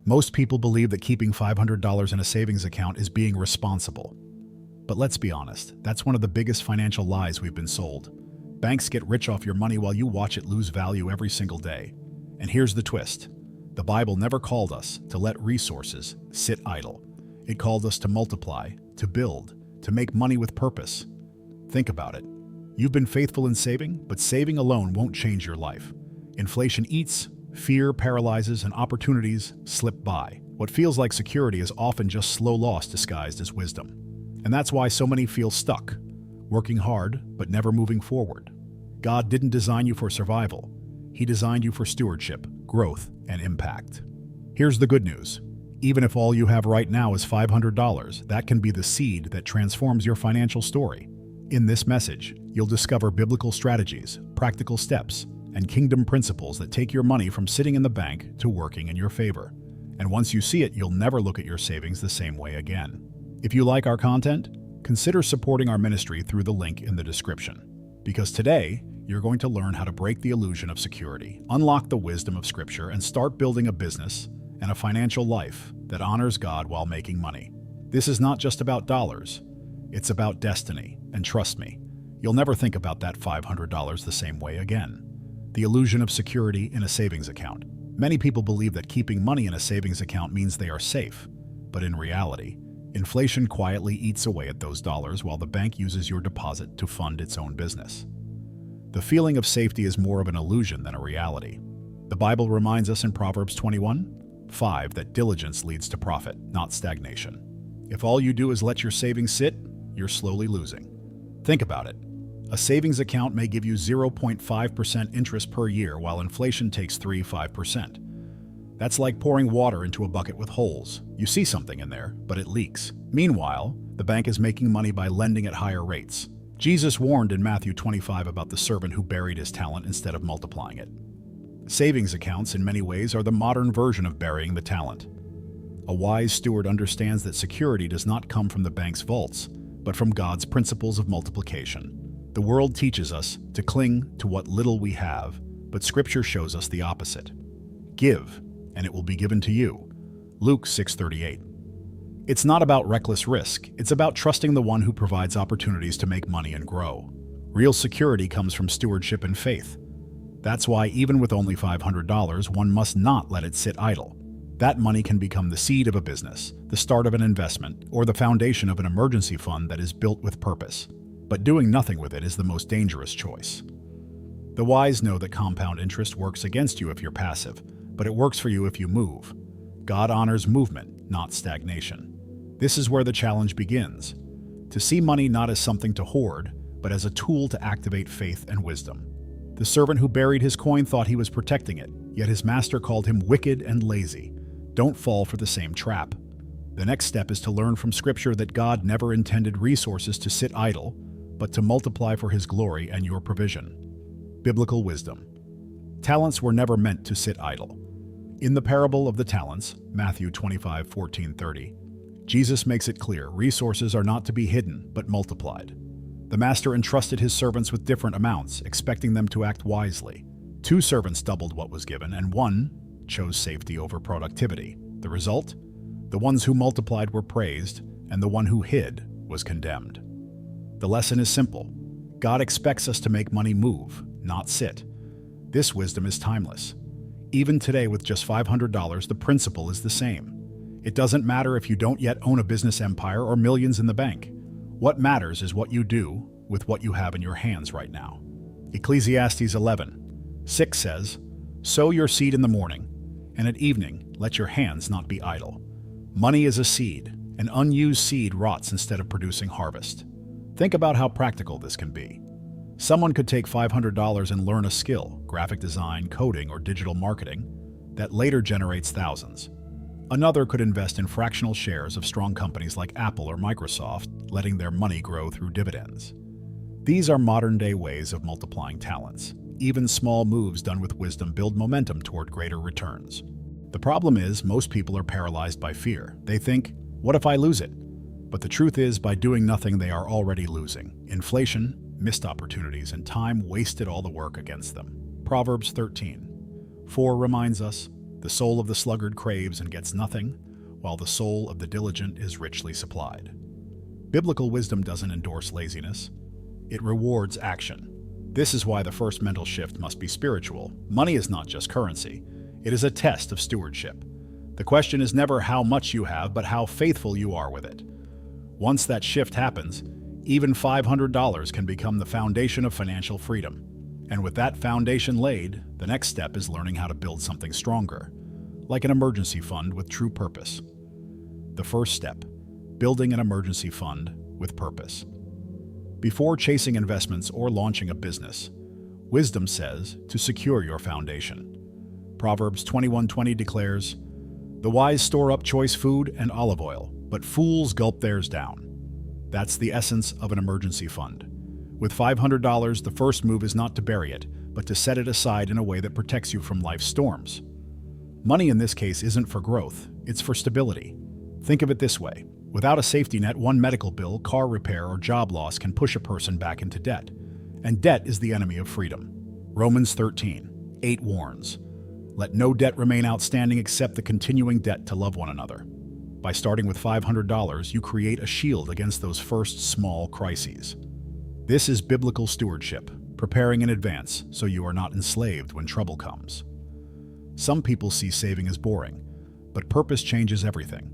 Most people believe that keeping $500 in a savings account is being responsible. But let's be honest, that's one of the biggest financial lies we've been sold. Banks get rich off your money while you watch it lose value every single day. And here's the twist. The Bible never called us to let resources sit idle. It called us to multiply, to build, to make money with purpose. Think about it. You've been faithful in saving, but saving alone won't change your life. Inflation eats, fear paralyzes, and opportunities slip by. What feels like security is often just slow loss disguised as wisdom. And that's why so many feel stuck, working hard but never moving forward. God didn't design you for survival. He designed you for stewardship, growth, and impact. Here's the good news. Even if all you have right now is $500, that can be the seed that transforms your financial story. In this message, you'll discover biblical strategies, practical steps, and kingdom principles that take your money from sitting in the bank to working in your favor. And once you see it, you'll never look at your savings the same way again. If you like our content, consider supporting our ministry through the link in the description. Because today, you're going to learn how to break the illusion of security, unlock the wisdom of Scripture, and start building a business and a financial life that honors God while making money. This is not just about dollars. It's about destiny. And trust me, you'll never think about that $500 the same way again. The illusion of security in a savings account. Many people believe that keeping money in a savings account means they are safe. But in reality, inflation quietly eats away at those dollars while the bank uses your deposit to fund its own business. The feeling of safety is more of an illusion than a reality. The Bible reminds us in Proverbs 21:5 that diligence leads to profit, not stagnation. If all you do is let your savings sit, you're slowly losing. Think about it. A savings account may give you 0.5% interest per year while inflation takes 3-5%. That's like pouring water into a bucket with holes. You see something in there, but it leaks. Meanwhile, the bank is making money by lending at higher rates. Jesus warned in Matthew 25 about the servant who buried his talent instead of multiplying it. Savings accounts, in many ways, are the modern version of burying the talent. A wise steward understands that security does not come from the bank's vaults, but from God's principles of multiplication. The world teaches us to cling to what little we have, but Scripture shows us the opposite. Give, and it will be given to you. Luke 6:38. It's not about reckless risk, it's about trusting the one who provides opportunities to make money and grow. Real security comes from stewardship and faith. That's why even with only $500, one must not let it sit idle. That money can become the seed of a business, the start of an investment, or the foundation of an emergency fund that is built with purpose. But doing nothing with it is the most dangerous choice. The wise know that compound interest works against you if you're passive, but it works for you if you move. God honors movement, not stagnation. This is where the challenge begins. To see money not as something to hoard, but as a tool to activate faith and wisdom. The servant who buried his coin thought he was protecting it, yet his master called him wicked and lazy. Don't fall for the same trap. The next step is to learn from Scripture that God never intended resources to sit idle, but to multiply for His glory and your provision. Biblical wisdom. Talents were never meant to sit idle. In the parable of the talents, Matthew 25:14-30, Jesus makes it clear resources are not to be hidden, but multiplied. The master entrusted his servants with different amounts, expecting them to act wisely. 2 servants doubled what was given, and 1 chose safety over productivity. The result? The ones who multiplied were praised, and the one who hid was condemned. The lesson is simple. God expects us to make money move, not sit. This wisdom is timeless. Even today, with just $500, the principle is the same. It doesn't matter if you don't yet own a business empire or millions in the bank. What matters is what you do with what you have in your hands right now. Ecclesiastes 11:6 says, "Sow your seed in the morning, and at evening let your hands not be idle." Money is a seed. An unused seed rots instead of producing harvest. Think about how practical this can be. Someone could take $500 and learn a skill, graphic design, coding, or digital marketing, that later generates thousands. Another could invest in fractional shares of strong companies like Apple or Microsoft, letting their money grow through dividends. These are modern-day ways of multiplying talents. Even small moves done with wisdom build momentum toward greater returns. The problem is, most people are paralyzed by fear. They think, what if I lose it? But the truth is, by doing nothing, they are already losing. Inflation, missed opportunities, and time wasted all the work against them. Proverbs 13:4 reminds us, The soul of the sluggard craves and gets nothing, while the soul of the diligent is richly supplied. Biblical wisdom doesn't endorse laziness. It rewards action. This is why the first mental shift must be spiritual. Money is not just currency. It is a test of stewardship. The question is never how much you have, but how faithful you are with it. Once that shift happens, even $500 can become the foundation of financial freedom. And with that foundation laid, the next step is learning how to build something stronger, like an emergency fund with true purpose. The first step, building an emergency fund with purpose. Before chasing investments or launching a business, wisdom says to secure your foundation. Proverbs 21:20 declares, "The wise store up choice food and olive oil, but fools gulp theirs down." That's the essence of an emergency fund. With $500, the first move is not to bury it, but to set it aside in a way that protects you from life's storms. Money in this case isn't for growth, it's for stability. Think of it this way. Without a safety net, one medical bill, car repair, or job loss can push a person back into debt. And debt is the enemy of freedom. Romans 13:8 warns, "Let no debt remain outstanding except the continuing debt to love one another." By starting with $500, you create a shield against those first small crises. This is biblical stewardship, preparing in advance so you are not enslaved when trouble comes. Some people see saving as boring, but purpose changes everything.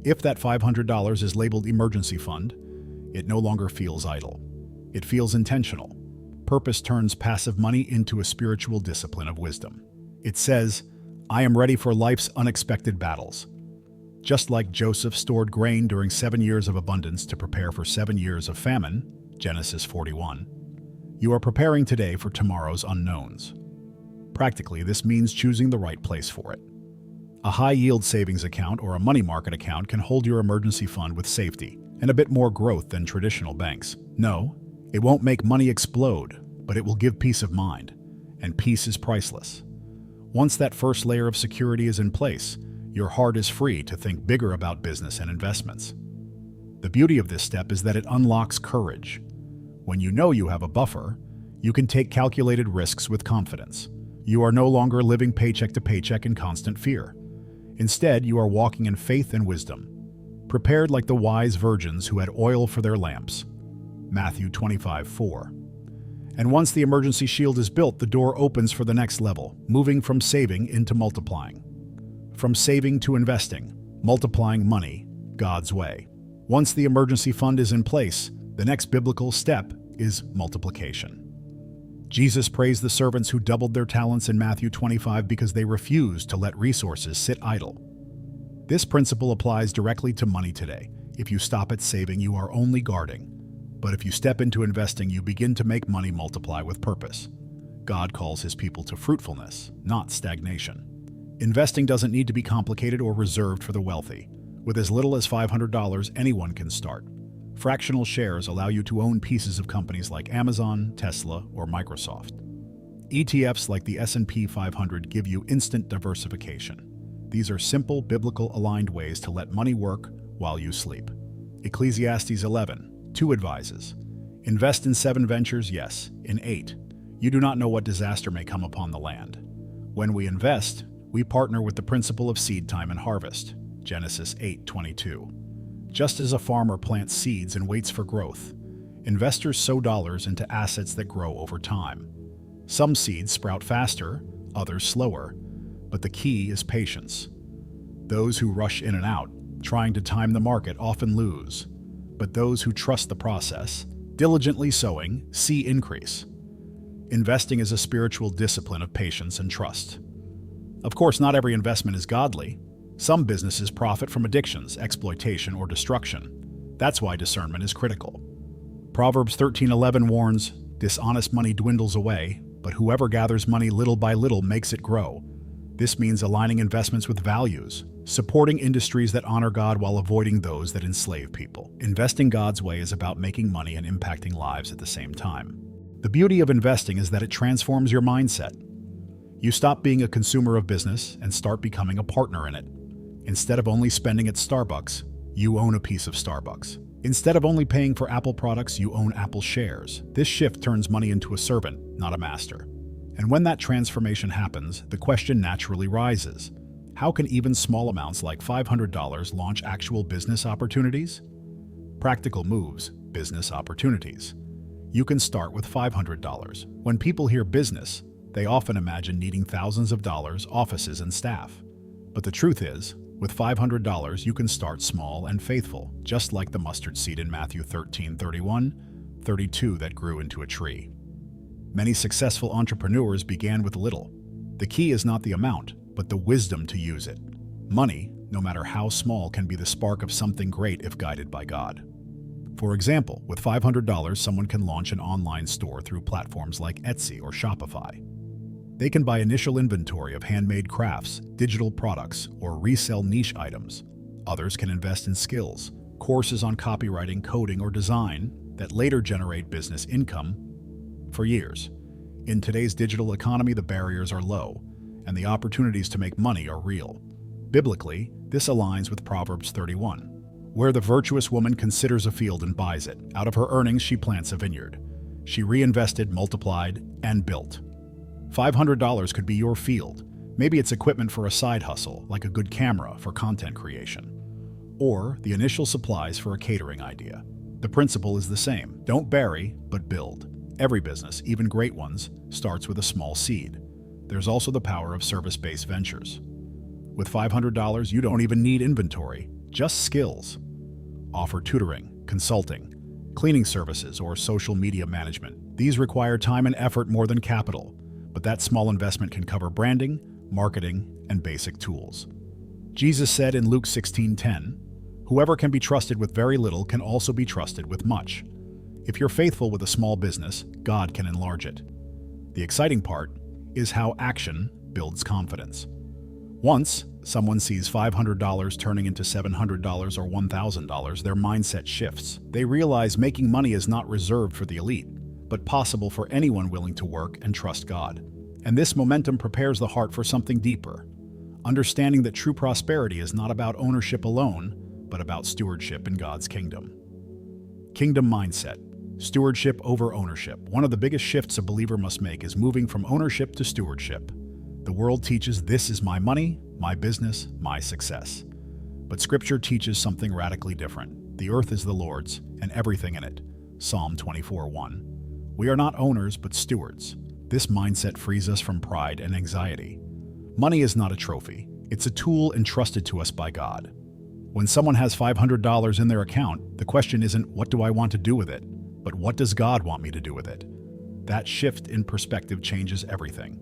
If that $500 is labeled emergency fund, it no longer feels idle. It feels intentional. Purpose turns passive money into a spiritual discipline of wisdom. It says, "I am ready for life's unexpected battles." Just like Joseph stored grain during 7 years of abundance to prepare for 7 years of famine, Genesis 41, you are preparing today for tomorrow's unknowns. Practically, this means choosing the right place for it. A high-yield savings account or a money market account can hold your emergency fund with safety and a bit more growth than traditional banks. No, it won't make money explode, but it will give peace of mind, and peace is priceless. Once that first layer of security is in place, your heart is free to think bigger about business and investments. The beauty of this step is that it unlocks courage. When you know you have a buffer, you can take calculated risks with confidence. You are no longer living paycheck to paycheck in constant fear. Instead, you are walking in faith and wisdom, prepared like the wise virgins who had oil for their lamps. Matthew 25:4. And once the emergency shield is built, the door opens for the next level, moving from saving into multiplying. From saving to investing, multiplying money, God's way. Once the emergency fund is in place, the next biblical step is multiplication. Jesus praised the servants who doubled their talents in Matthew 25 because they refused to let resources sit idle. This principle applies directly to money today. If you stop at saving, you are only guarding. But if you step into investing, you begin to make money multiply with purpose. God calls His people to fruitfulness, not stagnation. Investing doesn't need to be complicated or reserved for the wealthy. With as little as $500, anyone can start. Fractional shares allow you to own pieces of companies like Amazon, Tesla, or Microsoft. ETFs like the S&P 500 give you instant diversification. These are simple, biblical-aligned ways to let money work while you sleep. Ecclesiastes 11:2 advises, "Invest in 7 ventures, yes, in 8. You do not know what disaster may come upon the land." When we invest, we partner with the principle of seed time and harvest. Genesis 8:22. Just as a farmer plants seeds and waits for growth, investors sow dollars into assets that grow over time. Some seeds sprout faster, others slower, but the key is patience. Those who rush in and out, trying to time the market, often lose, but those who trust the process, diligently sowing, see increase. Investing is a spiritual discipline of patience and trust. Of course, not every investment is godly. Some businesses profit from addictions, exploitation, or destruction. That's why discernment is critical. Proverbs 13:11 warns, "Dishonest money dwindles away, but whoever gathers money little by little makes it grow." This means aligning investments with values, supporting industries that honor God while avoiding those that enslave people. Investing God's way is about making money and impacting lives at the same time. The beauty of investing is that it transforms your mindset. You stop being a consumer of business and start becoming a partner in it. Instead of only spending at Starbucks, you own a piece of Starbucks. Instead of only paying for Apple products, you own Apple shares. This shift turns money into a servant, not a master. And when that transformation happens, the question naturally rises. How can even small amounts like $500 launch actual business opportunities? Practical moves, business opportunities. You can start with $500. When people hear business, they often imagine needing thousands of dollars, offices, and staff. But the truth is, with $500, you can start small and faithful, just like the mustard seed in Matthew 13:31-32 that grew into a tree. Many successful entrepreneurs began with little. The key is not the amount, but the wisdom to use it. Money, no matter how small, can be the spark of something great if guided by God. For example, with $500, someone can launch an online store through platforms like Etsy or Shopify. They can buy initial inventory of handmade crafts, digital products, or resell niche items. Others can invest in skills, courses on copywriting, coding, or design that later generate business income for years. In today's digital economy, the barriers are low, and the opportunities to make money are real. Biblically, this aligns with Proverbs 31, where the virtuous woman considers a field and buys it. Out of her earnings, she plants a vineyard. She reinvested, multiplied, and built. $500 could be your field. Maybe it's equipment for a side hustle, like a good camera for content creation, or the initial supplies for a catering idea. The principle is the same. Don't bury, but build. Every business, even great ones, starts with a small seed. There's also the power of service-based ventures. With $500, you don't even need inventory, just skills. Offer tutoring, consulting, cleaning services, or social media management. These require time and effort more than capital, but that small investment can cover branding, marketing, and basic tools. Jesus said in Luke 16:10, "Whoever can be trusted with very little can also be trusted with much." If you're faithful with a small business, God can enlarge it. The exciting part is how action builds confidence. Once someone sees $500 turning into $700 or $1,000, their mindset shifts. They realize making money is not reserved for the elite, but possible for anyone willing to work and trust God. And this momentum prepares the heart for something deeper, understanding that true prosperity is not about ownership alone, but about stewardship in God's kingdom. Kingdom mindset. Stewardship over ownership. One of the biggest shifts a believer must make is moving from ownership to stewardship. The world teaches this is my money, my business, my success. But Scripture teaches something radically different. The earth is the Lord's, and everything in it. Psalm 24:1. We are not owners, but stewards. This mindset frees us from pride and anxiety. Money is not a trophy. It's a tool entrusted to us by God. When someone has $500 in their account, the question isn't, what do I want to do with it? But what does God want me to do with it? That shift in perspective changes everything.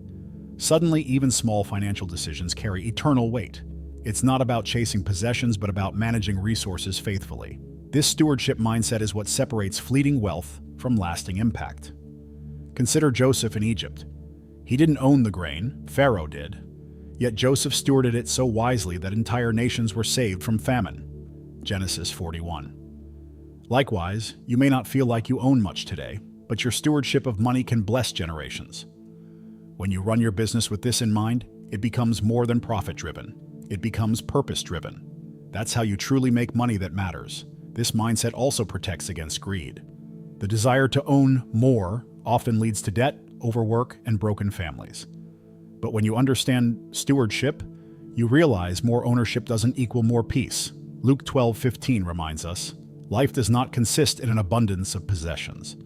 Suddenly, even small financial decisions carry eternal weight. It's not about chasing possessions, but about managing resources faithfully. This stewardship mindset is what separates fleeting wealth from lasting impact. Consider Joseph in Egypt. He didn't own the grain, Pharaoh did. Yet Joseph stewarded it so wisely that entire nations were saved from famine. Genesis 41. Likewise, you may not feel like you own much today, but your stewardship of money can bless generations. When you run your business with this in mind, it becomes more than profit-driven. It becomes purpose-driven. That's how you truly make money that matters. This mindset also protects against greed. The desire to own more often leads to debt, overwork, and broken families. But when you understand stewardship, you realize more ownership doesn't equal more peace. Luke 12:15 reminds us, life does not consist in an abundance of possessions.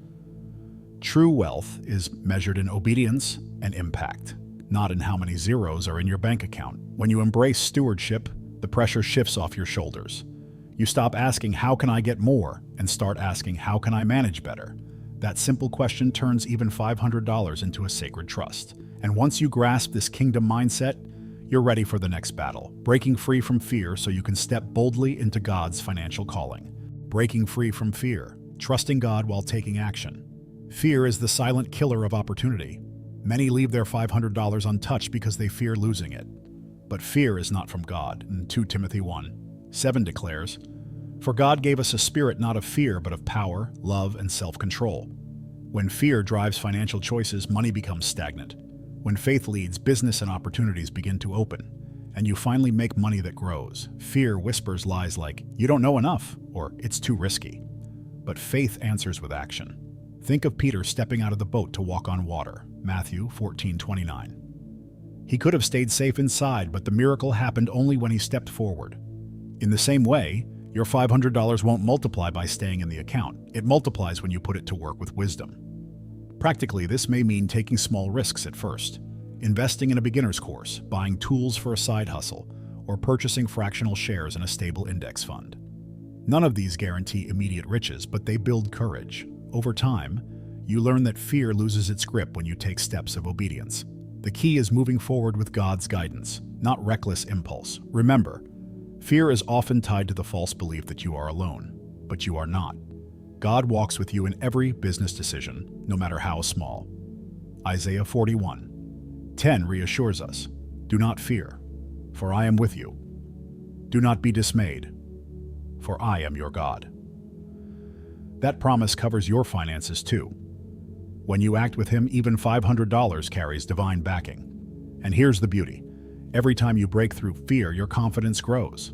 True wealth is measured in obedience and impact, not in how many zeros are in your bank account. When you embrace stewardship, the pressure shifts off your shoulders. You stop asking, how can I get more? And start asking, how can I manage better? That simple question turns even $500 into a sacred trust. And once you grasp this kingdom mindset, you're ready for the next battle, breaking free from fear so you can step boldly into God's financial calling. Breaking free from fear, trusting God while taking action. Fear is the silent killer of opportunity. Many leave their $500 untouched because they fear losing it. But fear is not from God. And 2 Timothy 1:7 declares, "For God gave us a spirit not of fear, but of power, love, and self-control." When fear drives financial choices, money becomes stagnant. When faith leads, business and opportunities begin to open, and you finally make money that grows. Fear whispers lies like, "You don't know enough," or "It's too risky." But faith answers with action. Think of Peter stepping out of the boat to walk on water, Matthew 14:29. He could have stayed safe inside, but the miracle happened only when he stepped forward. In the same way, your $500 won't multiply by staying in the account. It multiplies when you put it to work with wisdom. Practically, this may mean taking small risks at first, investing in a beginner's course, buying tools for a side hustle, or purchasing fractional shares in a stable index fund. None of these guarantee immediate riches, but they build courage. Over time, you learn that fear loses its grip when you take steps of obedience. The key is moving forward with God's guidance, not reckless impulse. Remember, fear is often tied to the false belief that you are alone, but you are not. God walks with you in every business decision, no matter how small. Isaiah 41:10 reassures us, "Do not fear, for I am with you. Do not be dismayed, for I am your God." That promise covers your finances too. When you act with Him, even $500 carries divine backing. And here's the beauty. Every time you break through fear, your confidence grows.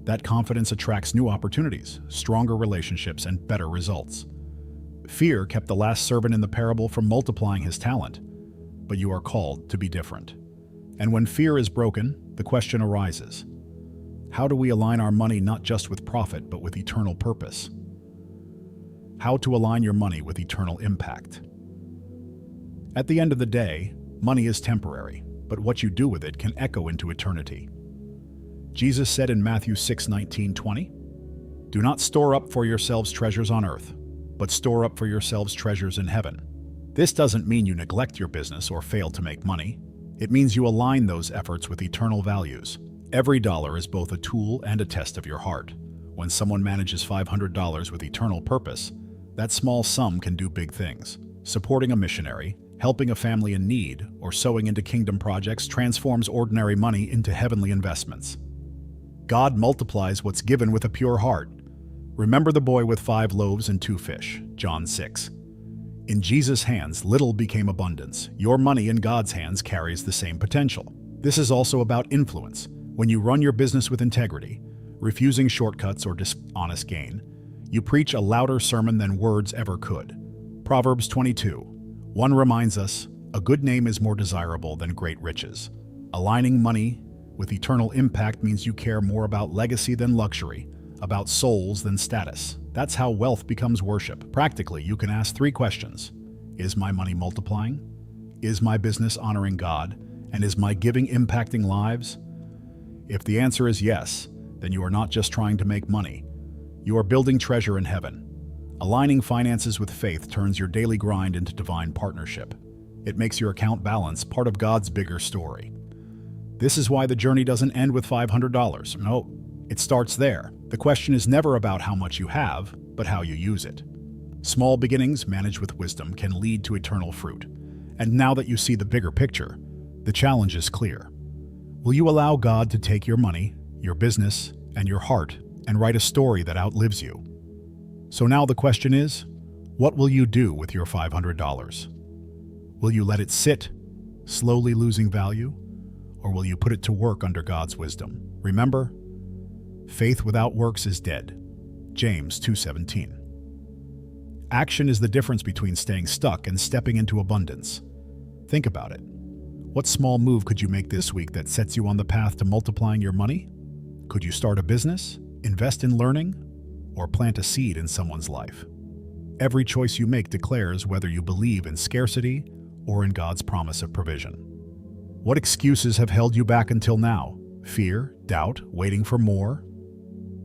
That confidence attracts new opportunities, stronger relationships, and better results. Fear kept the last servant in the parable from multiplying his talent, but you are called to be different. And when fear is broken, the question arises, how do we align our money not just with profit, but with eternal purpose? How to align your money with eternal impact. At the end of the day, money is temporary, but what you do with it can echo into eternity. Jesus said in Matthew 6:19-20, "Do not store up for yourselves treasures on earth, but store up for yourselves treasures in heaven." This doesn't mean you neglect your business or fail to make money. It means you align those efforts with eternal values. Every dollar is both a tool and a test of your heart. When someone manages $500 with eternal purpose, that small sum can do big things. Supporting a missionary, helping a family in need, or sowing into kingdom projects transforms ordinary money into heavenly investments. God multiplies what's given with a pure heart. Remember the boy with 5 loaves and 2 fish, John 6. In Jesus' hands, little became abundance. Your money in God's hands carries the same potential. This is also about influence. When you run your business with integrity, refusing shortcuts or dishonest gain, you preach a louder sermon than words ever could. Proverbs 22:1 reminds us, "A good name is more desirable than great riches." Aligning money with eternal impact means you care more about legacy than luxury, about souls than status. That's how wealth becomes worship. Practically, you can ask 3 questions. Is my money multiplying? Is my business honoring God? And is my giving impacting lives? If the answer is yes, then you are not just trying to make money. You are building treasure in heaven. Aligning finances with faith turns your daily grind into divine partnership. It makes your account balance part of God's bigger story. This is why the journey doesn't end with $500. No, it starts there. The question is never about how much you have, but how you use it. Small beginnings managed with wisdom can lead to eternal fruit. And now that you see the bigger picture, the challenge is clear. Will you allow God to take your money, your business, and your heart and write a story that outlives you? So now the question is, what will you do with your $500? Will you let it sit, slowly losing value? Or will you put it to work under God's wisdom? Remember, faith without works is dead. James 2:17. Action is the difference between staying stuck and stepping into abundance. Think about it. What small move could you make this week that sets you on the path to multiplying your money? Could you start a business, invest in learning, or plant a seed in someone's life? Every choice you make declares whether you believe in scarcity or in God's promise of provision. What excuses have held you back until now? Fear, doubt, waiting for more?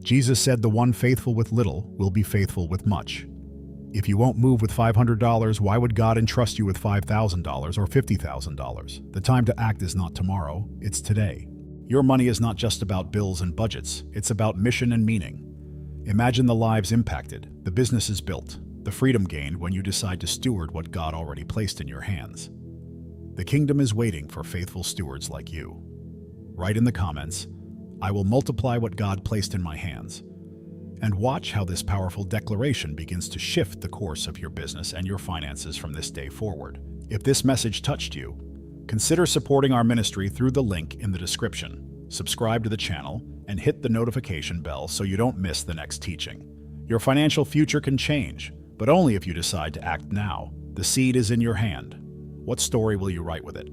Jesus said the one faithful with little will be faithful with much. If you won't move with $500, why would God entrust you with $5,000 or $50,000? The time to act is not tomorrow, it's today. Your money is not just about bills and budgets, it's about mission and meaning. Imagine the lives impacted, the businesses built, the freedom gained when you decide to steward what God already placed in your hands. The kingdom is waiting for faithful stewards like you. Write in the comments, "I will multiply what God placed in my hands." And watch how this powerful declaration begins to shift the course of your business and your finances from this day forward. If this message touched you, consider supporting our ministry through the link in the description. Subscribe to the channel and hit the notification bell so you don't miss the next teaching. Your financial future can change, but only if you decide to act now. The seed is in your hand. What story will you write with it?